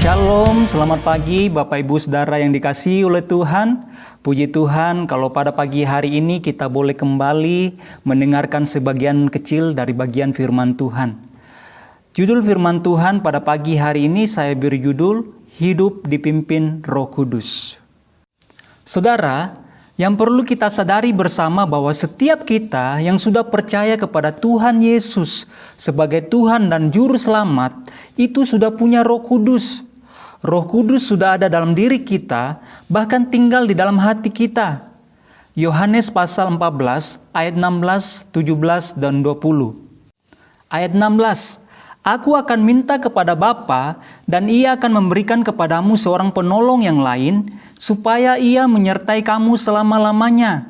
Shalom, selamat pagi Bapak Ibu Saudara yang dikasihi oleh Tuhan. Puji Tuhan kalau pada pagi hari ini kita boleh kembali mendengarkan sebagian kecil dari bagian firman Tuhan. Judul firman Tuhan pada pagi hari ini saya beri judul Hidup dipimpin Roh Kudus. Saudara, yang perlu kita sadari bersama bahwa setiap kita yang sudah percaya kepada Tuhan Yesus sebagai Tuhan dan Juru Selamat, itu sudah punya Roh Kudus. Roh Kudus sudah ada dalam diri kita, bahkan tinggal di dalam hati kita. Yohanes pasal 14, ayat 16, 17, dan 20. Ayat 16, Aku akan minta kepada Bapa, dan Ia akan memberikan kepadamu seorang penolong yang lain, supaya Ia menyertai kamu selama-lamanya.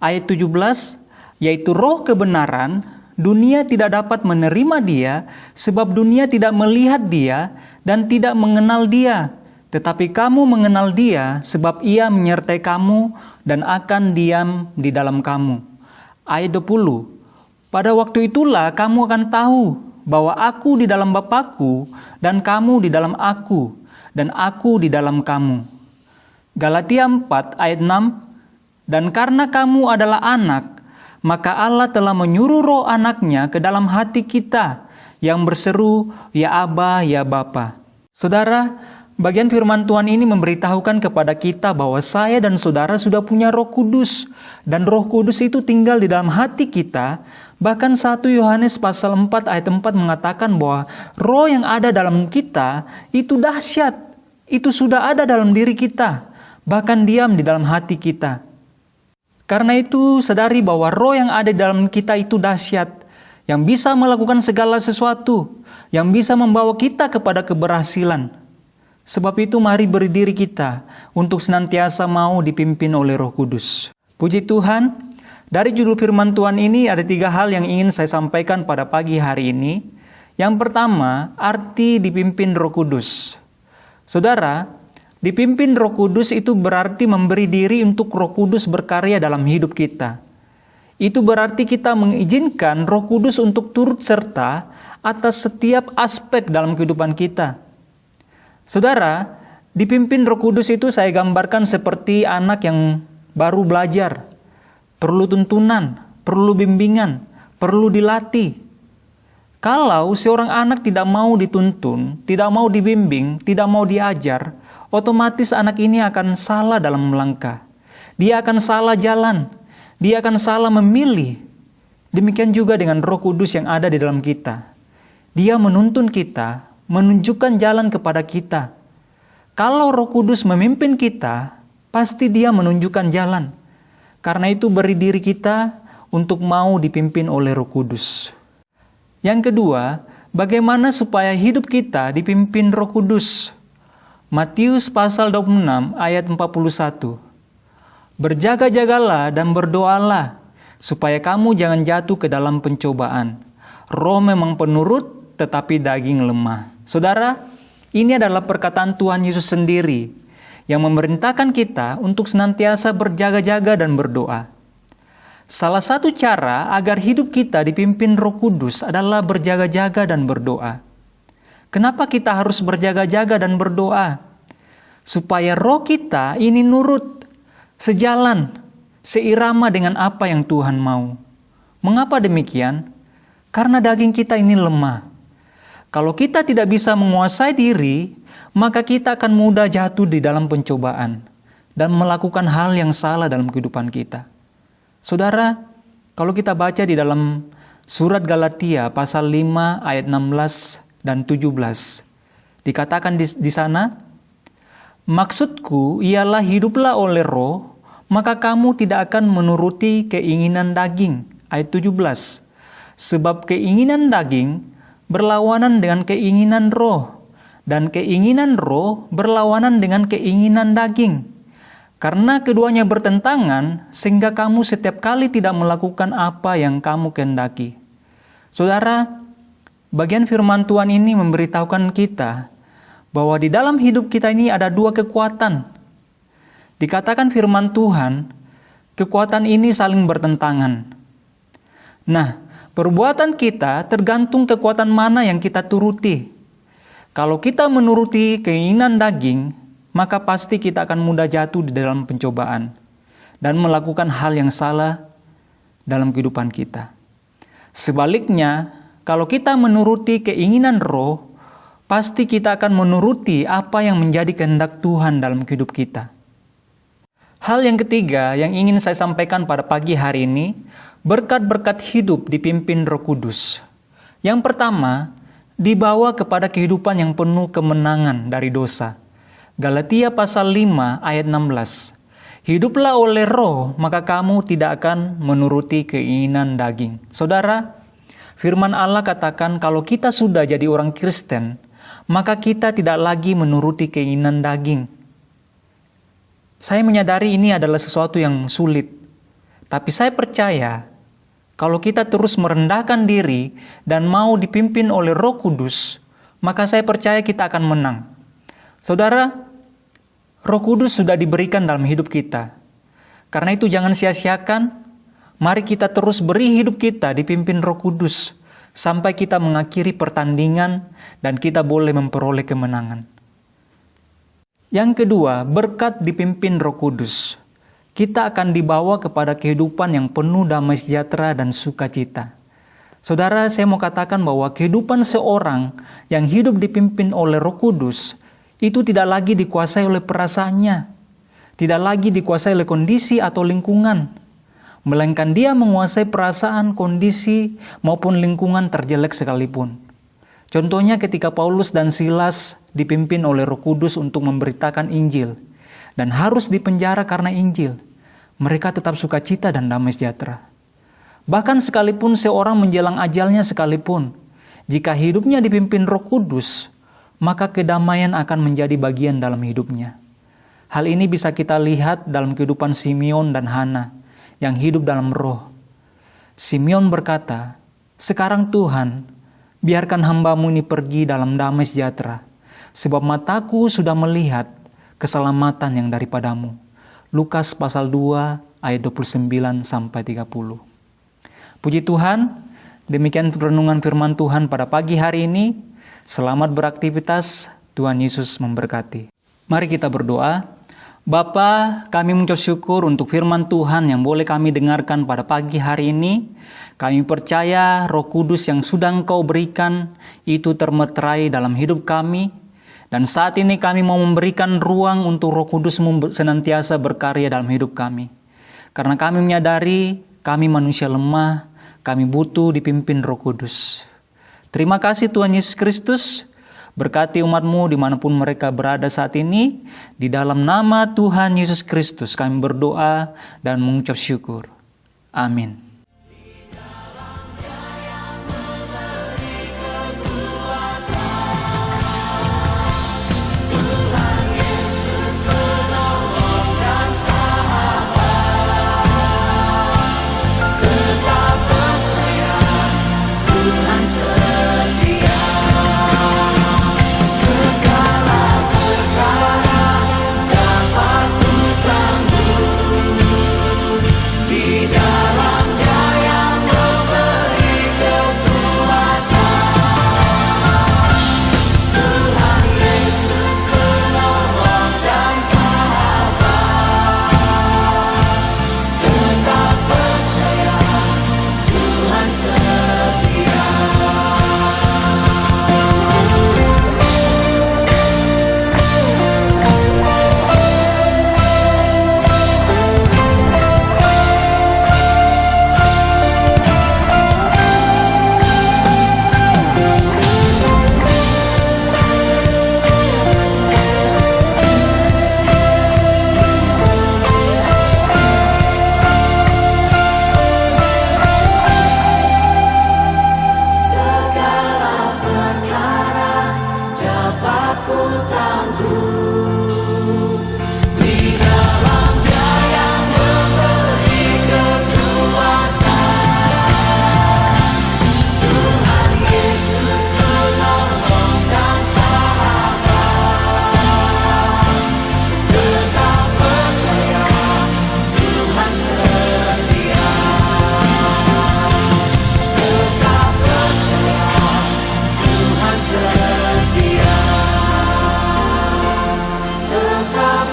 Ayat 17, yaitu Roh kebenaran. Dunia tidak dapat menerima Dia, sebab dunia tidak melihat Dia dan tidak mengenal Dia. Tetapi kamu mengenal Dia, sebab Ia menyertai kamu dan akan diam di dalam kamu. Ayat 20, pada waktu itulah kamu akan tahu bahwa Aku di dalam Bapa-Ku dan kamu di dalam Aku dan Aku di dalam kamu. Galatia 4 ayat 6, dan karena kamu adalah anak, maka Allah telah menyuruh Roh Anaknya ke dalam hati kita yang berseru, Ya Aba, Ya Bapa. Saudara, bagian firman Tuhan ini memberitahukan kepada kita bahwa saya dan saudara sudah punya Roh Kudus. Dan Roh Kudus itu tinggal di dalam hati kita. Bahkan 1 Yohanes pasal 4 ayat 4 mengatakan bahwa roh yang ada dalam kita itu dahsyat. Itu sudah ada dalam diri kita. Bahkan diam di dalam hati kita. Karena itu sadari bahwa roh yang ada dalam kita itu dahsyat, yang bisa melakukan segala sesuatu, yang bisa membawa kita kepada keberhasilan. Sebab itu mari beri diri kita untuk senantiasa mau dipimpin oleh Roh Kudus. Puji Tuhan, dari judul firman Tuhan ini ada 3 hal yang ingin saya sampaikan pada pagi hari ini. Yang pertama, arti dipimpin Roh Kudus. Saudara, dipimpin Roh Kudus itu berarti memberi diri untuk Roh Kudus berkarya dalam hidup kita. Itu berarti kita mengizinkan Roh Kudus untuk turut serta atas setiap aspek dalam kehidupan kita. Saudara, dipimpin Roh Kudus itu saya gambarkan seperti anak yang baru belajar. Perlu tuntunan, perlu bimbingan, perlu dilatih. Kalau seorang anak tidak mau dituntun, tidak mau dibimbing, tidak mau diajar, otomatis anak ini akan salah dalam melangkah. Dia akan salah jalan. Dia akan salah memilih. Demikian juga dengan Roh Kudus yang ada di dalam kita. Dia menuntun kita, menunjukkan jalan kepada kita. Kalau Roh Kudus memimpin kita, pasti Dia menunjukkan jalan. Karena itu beri diri kita untuk mau dipimpin oleh Roh Kudus. Yang kedua, bagaimana supaya hidup kita dipimpin Roh Kudus? Matius pasal 26 ayat 41. Berjaga-jagalah dan berdoalah, supaya kamu jangan jatuh ke dalam pencobaan. Roh memang penurut, tetapi daging lemah. Saudara, ini adalah perkataan Tuhan Yesus sendiri, yang memerintahkan kita untuk senantiasa berjaga-jaga dan berdoa. Salah satu cara agar hidup kita dipimpin Roh Kudus adalah berjaga-jaga dan berdoa. Kenapa kita harus berjaga-jaga dan berdoa? Supaya roh kita ini nurut, sejalan, seirama dengan apa yang Tuhan mau. Mengapa demikian? Karena daging kita ini lemah. Kalau kita tidak bisa menguasai diri, maka kita akan mudah jatuh di dalam pencobaan dan melakukan hal yang salah dalam kehidupan kita. Saudara, kalau kita baca di dalam surat Galatia pasal 5 ayat 16 dan 17, dikatakan di sana, maksudku ialah hiduplah oleh roh, maka kamu tidak akan menuruti keinginan daging. Ayat 17, sebab keinginan daging berlawanan dengan keinginan roh, dan keinginan roh berlawanan dengan keinginan daging. Karena keduanya bertentangan, sehingga kamu setiap kali tidak melakukan apa yang kamu kehendaki. Saudara, bagian firman Tuhan ini memberitahukan kita bahwa di dalam hidup kita ini ada 2 kekuatan. Dikatakan firman Tuhan, kekuatan ini saling bertentangan. Nah, perbuatan kita tergantung kekuatan mana yang kita turuti. Kalau kita menuruti keinginan daging, maka pasti kita akan mudah jatuh di dalam pencobaan dan melakukan hal yang salah dalam kehidupan kita. Sebaliknya, kalau kita menuruti keinginan roh, pasti kita akan menuruti apa yang menjadi kehendak Tuhan dalam hidup kita. Hal yang ketiga yang ingin saya sampaikan pada pagi hari ini, berkat-berkat hidup dipimpin Roh Kudus. Yang pertama, dibawa kepada kehidupan yang penuh kemenangan dari dosa. Galatia pasal 5 ayat 16. Hiduplah oleh roh, maka kamu tidak akan menuruti keinginan daging. Saudara, firman Allah katakan kalau kita sudah jadi orang Kristen, maka kita tidak lagi menuruti keinginan daging. Saya menyadari ini adalah sesuatu yang sulit. Tapi saya percaya, kalau kita terus merendahkan diri dan mau dipimpin oleh Roh Kudus, maka saya percaya kita akan menang. Saudara, Roh Kudus sudah diberikan dalam hidup kita. Karena itu jangan sia-siakan, mari kita terus beri hidup kita dipimpin Roh Kudus, sampai kita mengakhiri pertandingan dan kita boleh memperoleh kemenangan. Yang kedua, berkat dipimpin Roh Kudus, kita akan dibawa kepada kehidupan yang penuh damai sejahtera dan sukacita. Saudara, saya mau katakan bahwa kehidupan seorang yang hidup dipimpin oleh Roh Kudus itu tidak lagi dikuasai oleh perasaannya, tidak lagi dikuasai oleh kondisi atau lingkungan, melainkan dia menguasai perasaan, kondisi, maupun lingkungan terjelek sekalipun. Contohnya ketika Paulus dan Silas dipimpin oleh Roh Kudus untuk memberitakan Injil, dan harus dipenjara karena Injil, mereka tetap sukacita dan damai sejahtera. Bahkan sekalipun seorang menjelang ajalnya sekalipun, jika hidupnya dipimpin Roh Kudus, maka kedamaian akan menjadi bagian dalam hidupnya. Hal ini bisa kita lihat dalam kehidupan Simeon dan Hana yang hidup dalam roh. Simeon berkata, "Sekarang Tuhan, biarkan hamba-Mu ini pergi dalam damai sejahtera, sebab mataku sudah melihat keselamatan yang daripada-Mu." Lukas pasal 2 ayat 29 sampai 30. Puji Tuhan, demikian renungan firman Tuhan pada pagi hari ini. Selamat beraktivitas, Tuhan Yesus memberkati. Mari kita berdoa. Bapa, kami mengucap syukur untuk firman Tuhan yang boleh kami dengarkan pada pagi hari ini. Kami percaya Roh Kudus yang sudah Engkau berikan itu termeterai dalam hidup kami. Dan saat ini kami mau memberikan ruang untuk Roh Kudus senantiasa berkarya dalam hidup kami. Karena kami menyadari kami manusia lemah, kami butuh dipimpin Roh Kudus. Terima kasih Tuhan Yesus Kristus, berkati umat-Mu dimanapun mereka berada saat ini. Di dalam nama Tuhan Yesus Kristus kami berdoa dan mengucap syukur. Amin. Dalam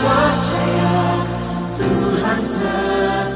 percaya Tuhan setia.